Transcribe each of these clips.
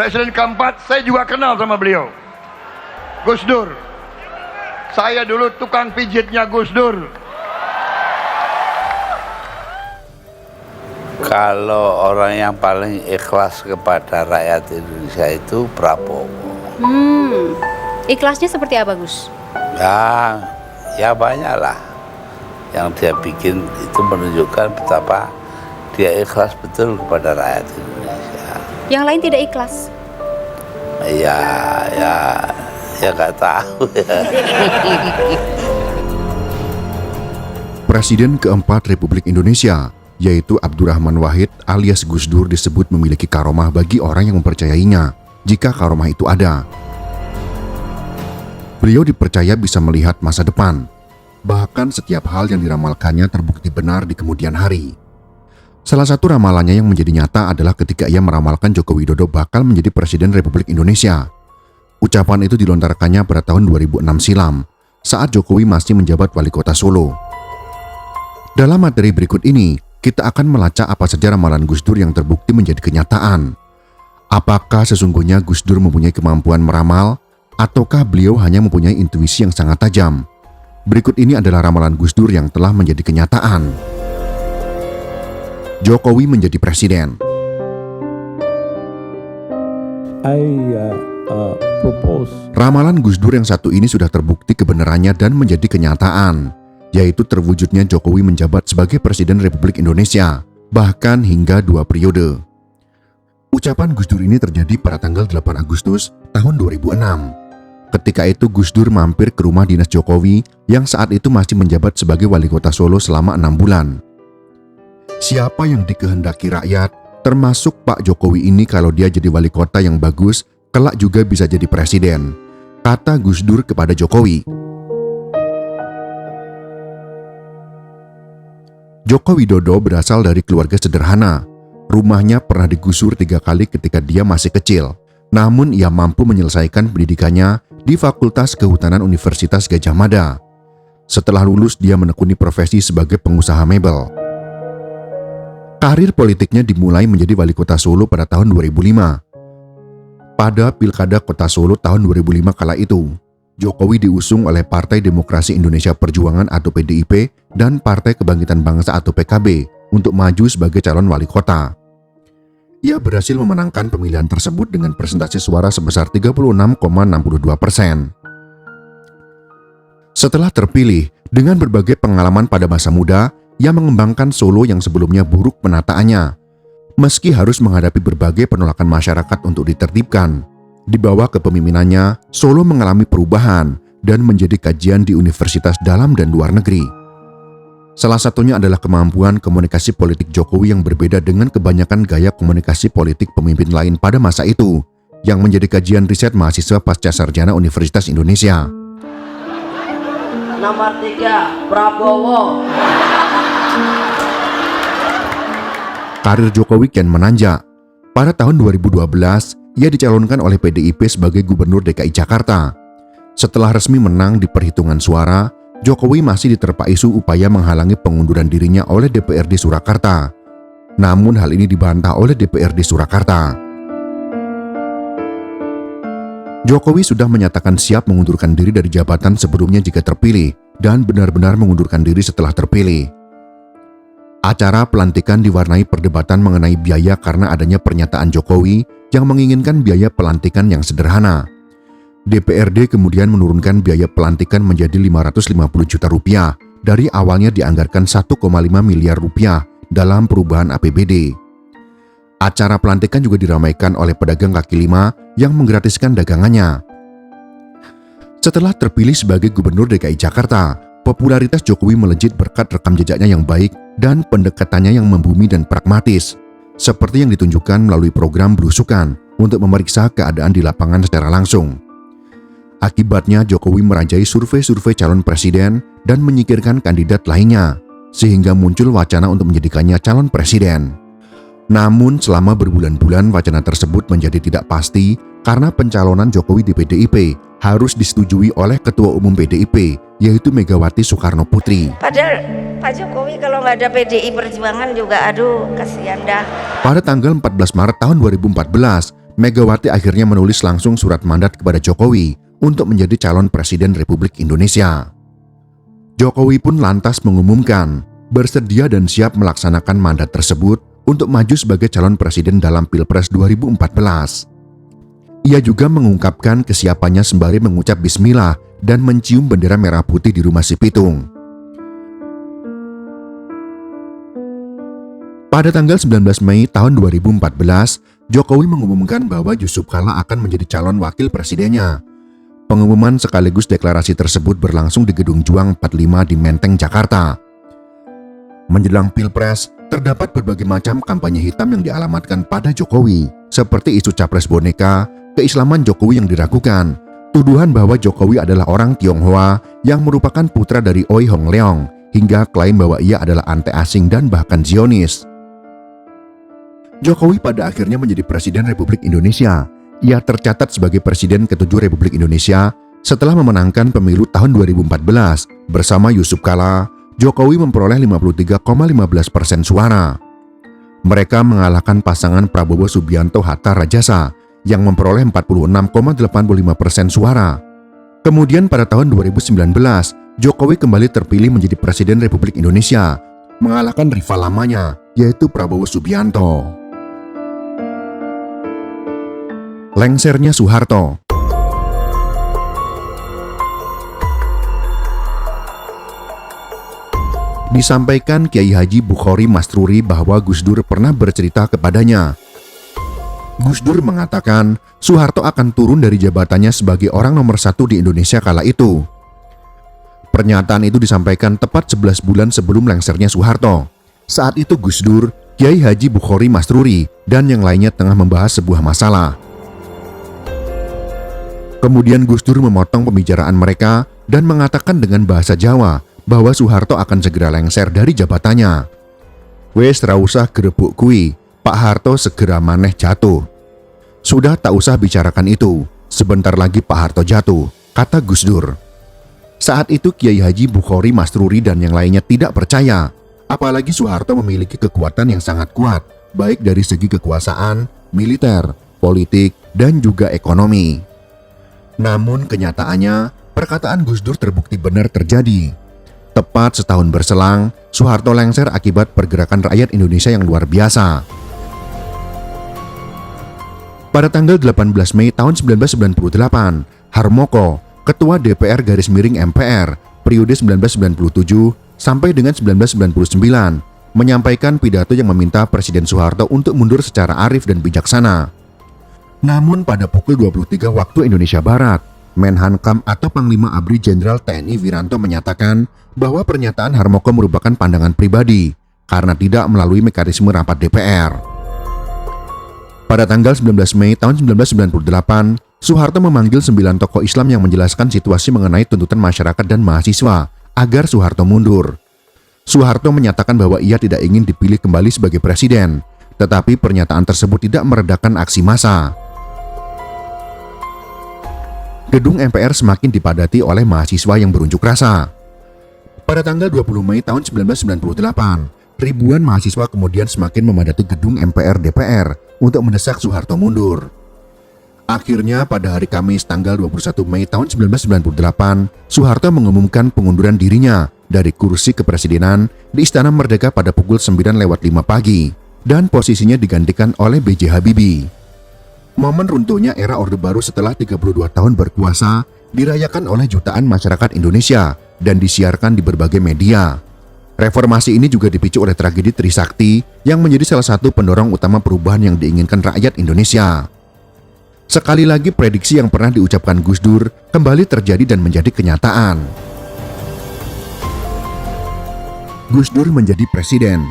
Presiden keempat, saya juga kenal sama beliau, Gus Dur. Saya dulu tukang pijitnya Gus Dur. Kalau orang yang paling ikhlas kepada rakyat Indonesia itu Prabowo. Ikhlasnya seperti apa, Gus? Ya banyak lah. Yang dia bikin itu menunjukkan betapa dia ikhlas betul kepada rakyat Indonesia. Yang lain tidak ikhlas? Ya nggak tahu ya. Presiden keempat Republik Indonesia, yaitu Abdurrahman Wahid alias Gus Dur, disebut memiliki karomah bagi orang yang mempercayainya, jika karomah itu ada. Beliau dipercaya bisa melihat masa depan. Bahkan setiap hal yang diramalkannya terbukti benar di kemudian hari. Salah satu ramalannya yang menjadi nyata adalah ketika ia meramalkan Joko Widodo bakal menjadi Presiden Republik Indonesia. Ucapan itu dilontarkannya pada tahun 2006 silam, saat Jokowi masih menjabat wali kota Solo. Dalam materi berikut ini, kita akan melacak apa saja ramalan Gus Dur yang terbukti menjadi kenyataan. Apakah sesungguhnya Gus Dur mempunyai kemampuan meramal, ataukah beliau hanya mempunyai intuisi yang sangat tajam? Berikut ini adalah ramalan Gus Dur yang telah menjadi kenyataan. Jokowi menjadi presiden. Ramalan Gus Dur yang satu ini sudah terbukti kebenarannya dan menjadi kenyataan, yaitu terwujudnya Jokowi menjabat sebagai Presiden Republik Indonesia, bahkan hingga 2 periode. Ucapan Gus Dur ini terjadi pada tanggal 8 Agustus tahun 2006. Ketika itu Gus Dur mampir ke rumah dinas Jokowi yang saat itu masih menjabat sebagai wali kota Solo selama 6 bulan. Siapa yang dikehendaki rakyat, termasuk Pak Jokowi ini, kalau dia jadi wali kota yang bagus, kelak juga bisa jadi presiden, kata Gus Dur kepada Jokowi. Joko Widodo berasal dari keluarga sederhana. Rumahnya pernah digusur 3 kali ketika dia masih kecil. Namun ia mampu menyelesaikan pendidikannya di Fakultas Kehutanan Universitas Gadjah Mada. Setelah lulus, dia menekuni profesi sebagai pengusaha mebel. Karir politiknya dimulai menjadi wali kota Solo pada tahun 2005. Pada Pilkada Kota Solo tahun 2005 kala itu, Jokowi diusung oleh Partai Demokrasi Indonesia Perjuangan atau PDIP dan Partai Kebangkitan Bangsa atau PKB untuk maju sebagai calon wali kota. Ia berhasil memenangkan pemilihan tersebut dengan persentase suara sebesar 36,62%. Setelah terpilih, dengan berbagai pengalaman pada masa muda, ia mengembangkan Solo yang sebelumnya buruk penataannya. Meski harus menghadapi berbagai penolakan masyarakat untuk ditertibkan, di bawah kepemimpinannya, Solo mengalami perubahan dan menjadi kajian di universitas dalam dan luar negeri. Salah satunya adalah kemampuan komunikasi politik Jokowi yang berbeda dengan kebanyakan gaya komunikasi politik pemimpin lain pada masa itu, yang menjadi kajian riset mahasiswa pasca sarjana Universitas Indonesia. Nomor 3, Prabowo. Karir Jokowi kian menanjak. Pada tahun 2012, ia dicalonkan oleh PDIP sebagai Gubernur DKI Jakarta. Setelah resmi menang di perhitungan suara, Jokowi masih diterpa isu upaya menghalangi pengunduran dirinya oleh DPRD Surakarta. Namun hal ini dibantah oleh DPRD Surakarta. Jokowi sudah menyatakan siap mengundurkan diri dari jabatan sebelumnya jika terpilih dan benar-benar mengundurkan diri setelah terpilih. Acara pelantikan diwarnai perdebatan mengenai biaya karena adanya pernyataan Jokowi yang menginginkan biaya pelantikan yang sederhana. DPRD kemudian menurunkan biaya pelantikan menjadi 550 juta rupiah dari awalnya dianggarkan 1,5 miliar rupiah dalam perubahan APBD. Acara pelantikan juga diramaikan oleh pedagang kaki lima yang menggratiskan dagangannya. Setelah terpilih sebagai Gubernur DKI Jakarta, popularitas Jokowi melejit berkat rekam jejaknya yang baik dan pendekatannya yang membumi dan pragmatis, seperti yang ditunjukkan melalui program belusukan untuk memeriksa keadaan di lapangan secara langsung. Akibatnya Jokowi merajai survei-survei calon presiden dan menyingkirkan kandidat lainnya, sehingga muncul wacana untuk menjadikannya calon presiden. Namun selama berbulan-bulan wacana tersebut menjadi tidak pasti karena pencalonan Jokowi di PDIP harus disetujui oleh Ketua Umum PDIP, yaitu Megawati Soekarno Putri. Padahal Pak Jokowi kalau nggak ada PDI Perjuangan juga aduh kasihan dah. Pada tanggal 14 Maret tahun 2014, Megawati akhirnya menulis langsung surat mandat kepada Jokowi untuk menjadi calon Presiden Republik Indonesia. Jokowi pun lantas mengumumkan bersedia dan siap melaksanakan mandat tersebut untuk maju sebagai calon presiden dalam Pilpres 2014. Ia juga mengungkapkan kesiapannya sembari mengucap bismillah dan mencium bendera merah putih di Rumah Si Pitung. Pada tanggal 19 Mei tahun 2014, Jokowi mengumumkan bahwa Yusuf Kala akan menjadi calon wakil presidennya. Pengumuman sekaligus deklarasi tersebut berlangsung di Gedung Juang 45 di Menteng, Jakarta. Menjelang Pilpres, terdapat berbagai macam kampanye hitam yang dialamatkan pada Jokowi, seperti isu capres boneka, keislaman Jokowi yang diragukan, tuduhan bahwa Jokowi adalah orang Tionghoa yang merupakan putra dari Oi Hong Leong, hingga klaim bahwa ia adalah anti asing dan bahkan Zionis. Jokowi pada akhirnya menjadi Presiden Republik Indonesia. Ia tercatat sebagai Presiden ke-7 Republik Indonesia setelah memenangkan pemilu tahun 2014. Bersama Yusuf Kala, Jokowi memperoleh 53,15% suara. Mereka mengalahkan pasangan Prabowo Subianto Hatta Rajasa yang memperoleh 46,85% suara. Kemudian pada tahun 2019, Jokowi kembali terpilih menjadi Presiden Republik Indonesia, mengalahkan rival lamanya, yaitu Prabowo Subianto. Lengsernya Soeharto. Disampaikan Kiai Haji Bukhari Mastruri bahwa Gus Dur pernah bercerita kepadanya. Gus Dur mengatakan Soeharto akan turun dari jabatannya sebagai orang nomor 1 di Indonesia kala itu. Pernyataan itu disampaikan tepat 11 bulan sebelum lengsernya Soeharto. Saat itu Gus Dur, Kiai Haji Bukhari Mastruri, dan yang lainnya tengah membahas sebuah masalah. Kemudian Gus Dur memotong pembicaraan mereka dan mengatakan dengan bahasa Jawa bahwa Soeharto akan segera lengser dari jabatannya. Wes ra usah grebuk kui, Pak Harto segera maneh jatuh. Sudah tak usah bicarakan itu, sebentar lagi Pak Harto jatuh, kata Gus Dur. Saat itu Kiai Haji Bukhari Mastruri dan yang lainnya tidak percaya, apalagi Soeharto memiliki kekuatan yang sangat kuat, baik dari segi kekuasaan, militer, politik, dan juga ekonomi. Namun kenyataannya, perkataan Gus Dur terbukti benar terjadi. Tepat setahun berselang, Soeharto lengser akibat pergerakan rakyat Indonesia yang luar biasa. Pada tanggal 18 Mei tahun 1998, Harmoko, Ketua DPR garis miring MPR, periode 1997 sampai dengan 1999, menyampaikan pidato yang meminta Presiden Soeharto untuk mundur secara arif dan bijaksana. Namun pada pukul 23 waktu Indonesia Barat, Menhankam atau Panglima ABRI Jenderal TNI Wiranto menyatakan bahwa pernyataan Harmoko merupakan pandangan pribadi karena tidak melalui mekanisme rapat DPR. Pada tanggal 19 Mei tahun 1998, Soeharto memanggil 9 tokoh Islam yang menjelaskan situasi mengenai tuntutan masyarakat dan mahasiswa agar Soeharto mundur. Soeharto menyatakan bahwa ia tidak ingin dipilih kembali sebagai presiden, tetapi pernyataan tersebut tidak meredakan aksi massa. Gedung MPR semakin dipadati oleh mahasiswa yang berunjuk rasa. Pada tanggal 20 Mei tahun 1998, ribuan mahasiswa kemudian semakin memadati gedung MPR DPR untuk mendesak Soeharto mundur. Akhirnya pada hari Kamis tanggal 21 Mei tahun 1998, Soeharto mengumumkan pengunduran dirinya dari kursi kepresidenan di Istana Merdeka pada pukul 9:05 pagi dan posisinya digantikan oleh B.J. Habibie. Momen runtuhnya era Orde Baru setelah 32 tahun berkuasa dirayakan oleh jutaan masyarakat Indonesia dan disiarkan di berbagai media. Reformasi ini juga dipicu oleh tragedi Trisakti yang menjadi salah satu pendorong utama perubahan yang diinginkan rakyat Indonesia. Sekali lagi prediksi yang pernah diucapkan Gus Dur kembali terjadi dan menjadi kenyataan. Gus Dur menjadi presiden.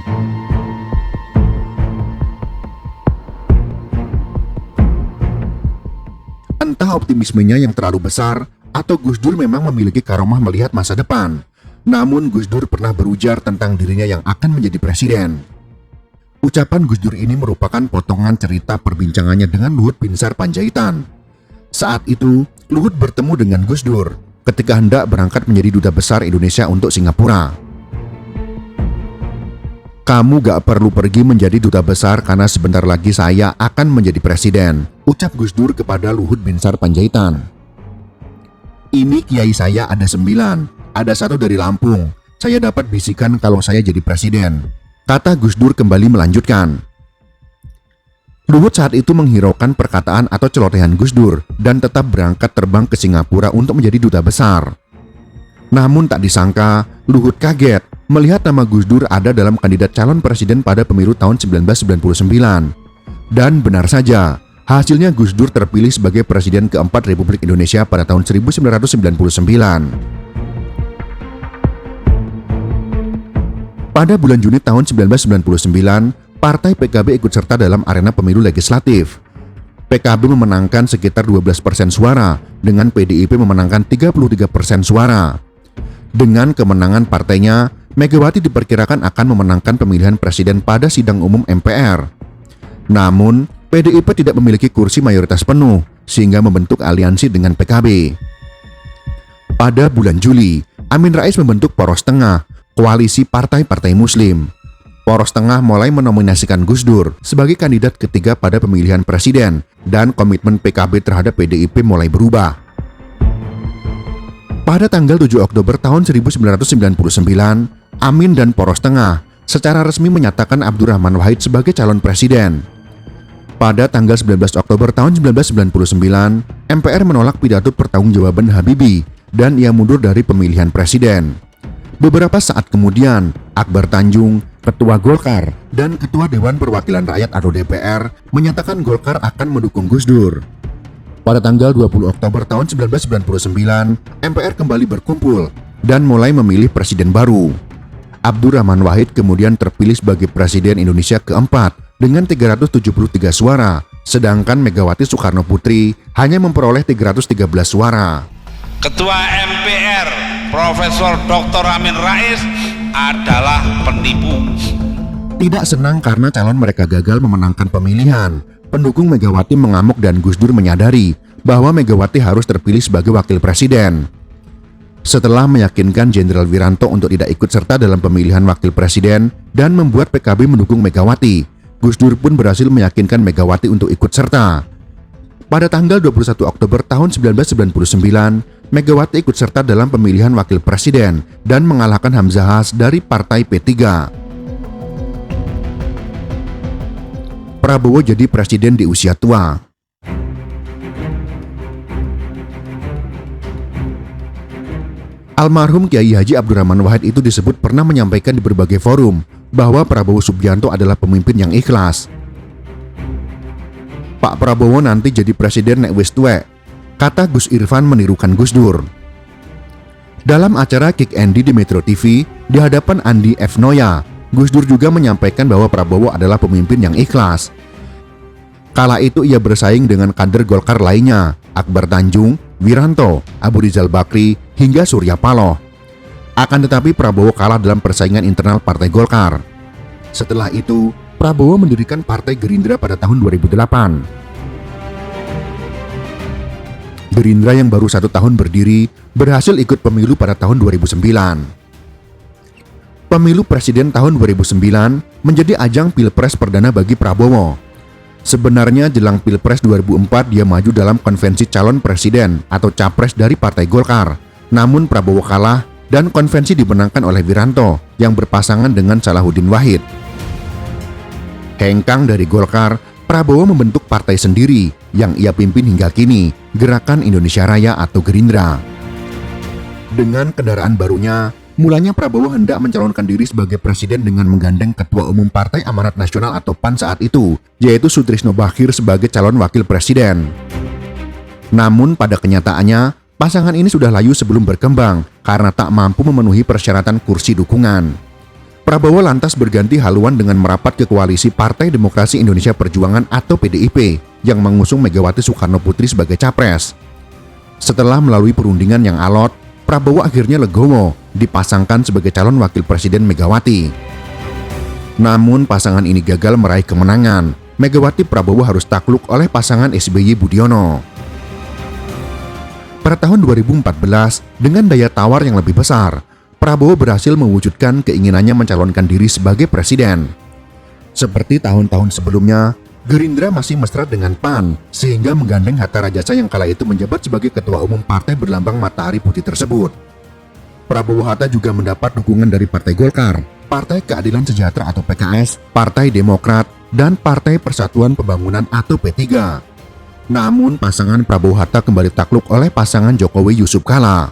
Entah optimismenya yang terlalu besar atau Gus Dur memang memiliki karomah melihat masa depan. Namun Gus Dur pernah berujar tentang dirinya yang akan menjadi presiden. Ucapan Gus Dur ini merupakan potongan cerita perbincangannya dengan Luhut Binsar Panjaitan. Saat itu, Luhut bertemu dengan Gus Dur ketika hendak berangkat menjadi duta besar Indonesia untuk Singapura. Kamu gak perlu pergi menjadi duta besar karena sebentar lagi saya akan menjadi presiden, ucap Gus Dur kepada Luhut Binsar Panjaitan. Ini kiai saya ada 9, ada 1 dari Lampung. Saya dapat bisikan kalau saya jadi presiden, kata Gus Dur kembali melanjutkan. Luhut saat itu menghiraukan perkataan atau celotehan Gus Dur dan tetap berangkat terbang ke Singapura untuk menjadi duta besar. Namun tak disangka, Luhut kaget melihat nama Gus Dur ada dalam kandidat calon presiden pada pemilu tahun 1999. Dan benar saja, hasilnya Gus Dur terpilih sebagai presiden keempat Republik Indonesia pada tahun 1999. Pada bulan Juni tahun 1999, Partai PKB ikut serta dalam arena pemilu legislatif. PKB memenangkan sekitar 12% suara, dengan PDIP memenangkan 33% suara. Dengan kemenangan partainya, Megawati diperkirakan akan memenangkan pemilihan presiden pada sidang umum MPR. Namun, PDIP tidak memiliki kursi mayoritas penuh, sehingga membentuk aliansi dengan PKB. Pada bulan Juli, Amin Rais membentuk Poros Tengah, koalisi partai-partai Muslim. Poros Tengah mulai menominasikan Gus Dur sebagai kandidat ketiga pada pemilihan presiden dan komitmen PKB terhadap PDIP mulai berubah. Pada tanggal 7 Oktober tahun 1999, Amin dan Poros Tengah secara resmi menyatakan Abdurrahman Wahid sebagai calon presiden. Pada tanggal 19 Oktober tahun 1999, MPR menolak pidato pertanggungjawaban Habibie dan ia mundur dari pemilihan presiden. Beberapa saat kemudian, Akbar Tanjung, Ketua Golkar, dan Ketua Dewan Perwakilan Rakyat atau DPR menyatakan Golkar akan mendukung Gus Dur. Pada tanggal 20 Oktober tahun 1999, MPR kembali berkumpul dan mulai memilih presiden baru. Abdurrahman Wahid kemudian terpilih sebagai Presiden Indonesia keempat dengan 373 suara, sedangkan Megawati Soekarno Putri hanya memperoleh 313 suara. Ketua MPR Profesor Dr. Amin Rais adalah penipu. Tidak senang karena calon mereka gagal memenangkan pemilihan, pendukung Megawati mengamuk dan Gus Dur menyadari bahwa Megawati harus terpilih sebagai wakil presiden. Setelah meyakinkan Jenderal Wiranto untuk tidak ikut serta dalam pemilihan wakil presiden dan membuat PKB mendukung Megawati, Gus Dur pun berhasil meyakinkan Megawati untuk ikut serta. Pada tanggal 21 Oktober tahun 1999, Megawati ikut serta dalam pemilihan wakil presiden dan mengalahkan Hamzah Has dari Partai P3. Prabowo jadi presiden di usia tua. Almarhum Kiai Haji Abdurrahman Wahid itu disebut pernah menyampaikan di berbagai forum bahwa Prabowo Subianto adalah pemimpin yang ikhlas. Pak Prabowo nanti jadi presiden nek wis tuwek, kata Gus Irfan menirukan Gus Dur. Dalam acara Kick Andy di Metro TV di hadapan Andi F. Noya, Gus Dur juga menyampaikan bahwa Prabowo adalah pemimpin yang ikhlas. Kala itu ia bersaing dengan kader Golkar lainnya, Akbar Tanjung, Wiranto, Abu Rizal Bakri, hingga Surya Paloh. Akan tetapi Prabowo kalah dalam persaingan internal Partai Golkar. Setelah itu, Prabowo mendirikan Partai Gerindra pada tahun 2008. Gerindra yang baru 1 tahun berdiri berhasil ikut pemilu pada tahun 2009. Pemilu presiden tahun 2009 menjadi ajang pilpres perdana bagi Prabowo. Sebenarnya jelang pilpres 2004 dia maju dalam konvensi calon presiden atau capres dari Partai Golkar. Namun Prabowo kalah dan konvensi dimenangkan oleh Wiranto yang berpasangan dengan Salahuddin Wahid. Hengkang dari Golkar, Prabowo membentuk partai sendiri yang ia pimpin hingga kini, Gerakan Indonesia Raya atau Gerindra. Dengan kendaraan barunya, mulanya Prabowo hendak mencalonkan diri sebagai presiden dengan menggandeng Ketua Umum Partai Amanat Nasional atau PAN saat itu, yaitu Sutrisno Bachir sebagai calon wakil presiden. Namun pada kenyataannya, pasangan ini sudah layu sebelum berkembang karena tak mampu memenuhi persyaratan kursi dukungan. Prabowo lantas berganti haluan dengan merapat ke koalisi Partai Demokrasi Indonesia Perjuangan atau PDIP yang mengusung Megawati Soekarno Putri sebagai capres. Setelah melalui perundingan yang alot, Prabowo akhirnya legowo dipasangkan sebagai calon wakil presiden Megawati. Namun pasangan ini gagal meraih kemenangan. Megawati Prabowo harus takluk oleh pasangan SBY Budiono. Pada tahun 2014, dengan daya tawar yang lebih besar, Prabowo berhasil mewujudkan keinginannya mencalonkan diri sebagai presiden. Seperti tahun-tahun sebelumnya, Gerindra masih mesra dengan PAN sehingga menggandeng Hatta Rajasa yang kala itu menjabat sebagai ketua umum partai berlambang matahari putih tersebut. Prabowo Hatta juga mendapat dukungan dari Partai Golkar, Partai Keadilan Sejahtera atau PKS, Partai Demokrat, dan Partai Persatuan Pembangunan atau P3. Namun pasangan Prabowo Hatta kembali takluk oleh pasangan Jokowi Yusuf Kala.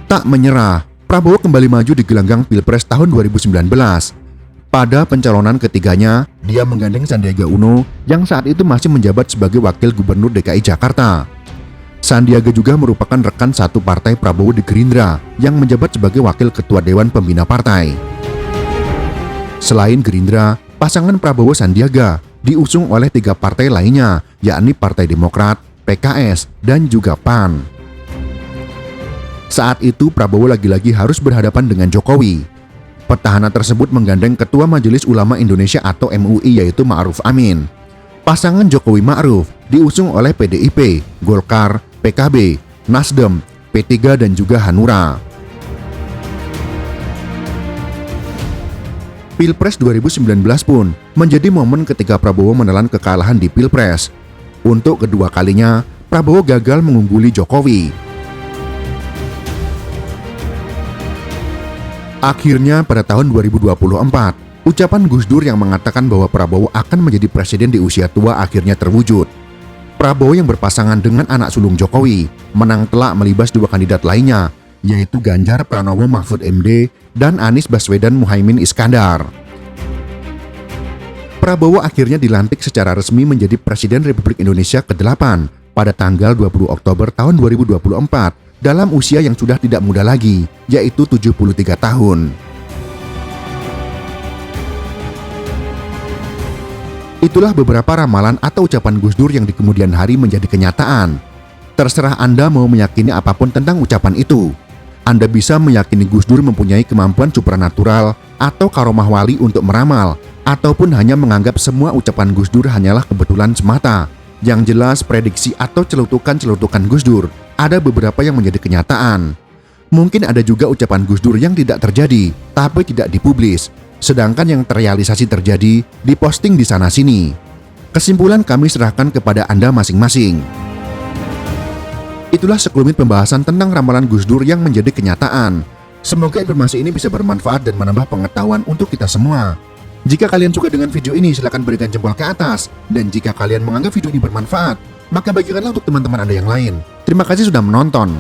Tak menyerah, Prabowo kembali maju di gelanggang Pilpres tahun 2019. Pada pencalonan ketiganya, dia menggandeng Sandiaga Uno yang saat itu masih menjabat sebagai Wakil Gubernur DKI Jakarta. Sandiaga juga merupakan rekan satu partai Prabowo di Gerindra yang menjabat sebagai Wakil Ketua Dewan Pembina Partai. Selain Gerindra, pasangan Prabowo Sandiaga diusung oleh 3 partai lainnya, yakni Partai Demokrat, PKS, dan juga PAN. Saat itu Prabowo lagi-lagi harus berhadapan dengan Jokowi. Petahana tersebut menggandeng Ketua Majelis Ulama Indonesia atau MUI yaitu Ma'ruf Amin. Pasangan Jokowi Ma'ruf diusung oleh PDIP, Golkar, PKB, Nasdem, P3 dan juga Hanura. Pilpres 2019 pun menjadi momen ketika Prabowo menelan kekalahan di Pilpres. Untuk kedua kalinya, Prabowo gagal mengungguli Jokowi. Akhirnya pada tahun 2024, ucapan Gus Dur yang mengatakan bahwa Prabowo akan menjadi presiden di usia tua akhirnya terwujud. Prabowo yang berpasangan dengan anak sulung Jokowi menang telak melibas 2 kandidat lainnya, yaitu Ganjar Pranowo Mahfud MD dan Anies Baswedan Muhaimin Iskandar. Prabowo akhirnya dilantik secara resmi menjadi Presiden Republik Indonesia ke-8 pada tanggal 20 Oktober tahun 2024 dalam usia yang sudah tidak muda lagi, yaitu 73 tahun. Itulah beberapa ramalan atau ucapan Gus Dur yang di kemudian hari menjadi kenyataan. Terserah Anda mau meyakini apapun tentang ucapan itu. Anda bisa meyakini Gus Dur mempunyai kemampuan supranatural atau karomah wali untuk meramal, ataupun hanya menganggap semua ucapan Gus Dur hanyalah kebetulan semata. Yang jelas prediksi atau celutukan-celutukan Gus Dur ada beberapa yang menjadi kenyataan. Mungkin ada juga ucapan Gus Dur yang tidak terjadi, tapi tidak dipublis. Sedangkan yang terrealisasi terjadi, diposting di sana-sini. Kesimpulan kami serahkan kepada Anda masing-masing. Itulah sekelumit pembahasan tentang ramalan Gus Dur yang menjadi kenyataan. Semoga informasi ini bisa bermanfaat dan menambah pengetahuan untuk kita semua. Jika kalian suka dengan video ini, silakan berikan jempol ke atas. Dan jika kalian menganggap video ini bermanfaat, maka bagikanlah untuk teman-teman Anda yang lain. Terima kasih sudah menonton.